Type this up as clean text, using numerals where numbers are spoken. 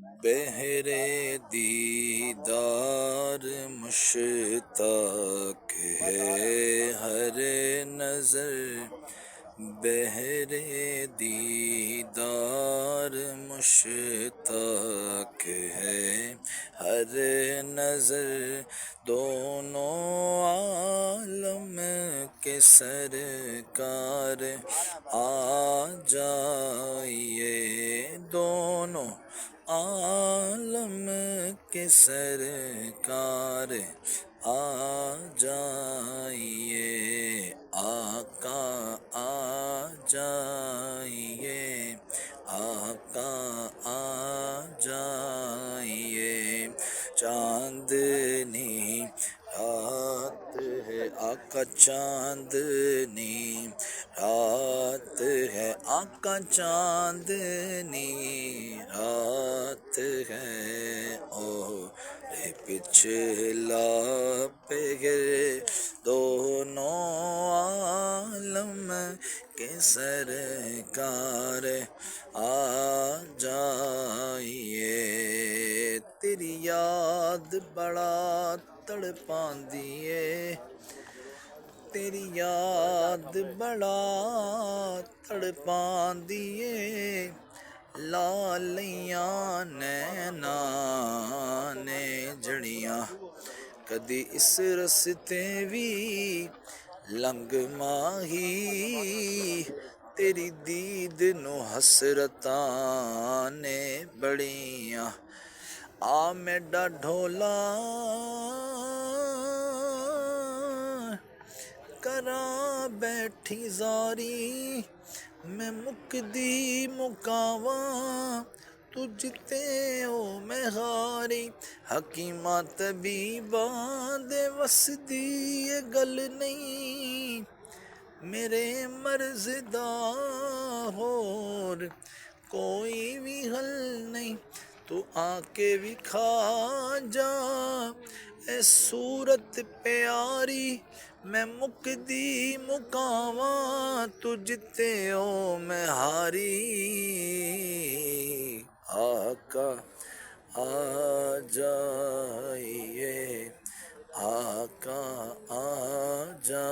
बहरे दीदार मुश्ताक है हर नजर। बहरे दीदार मुश्ताक है हर नजर। दोनों आलम के सरकार आ जाइए। दोनों आलम के सरकार आ जाइए। आका आ जाइए। आका आ जाइए। चांदनी रात है आका चांदनी रात है आका चांदनी रात है। ओ रे पिछला पेगर दोनों आलम के सरकार आ जाइए। तेरी याद बड़ा तड़पांदी है। तेरी याद बड़ा तड़पांदी है। लालियां नैना ने जड़ियां कदी इस रस्ते भी लंघ माही। तेरी दीद नू हसरतां ने बड़ियां आ मेडा ढोला करा बैठी जारी। मैं मुकदी मुकावा तुझते ओ मैं हारी। हकीमा तबीबा दे वसदी ये गल नहीं। मेरे मर्ज दा होर कोई भी हल नहीं। तू आके विखा जा ए सूरत प्यारी। मैं मुकदी मुकावा तुझते ओ मैं हारी। आका आ जाइए। आका आ जा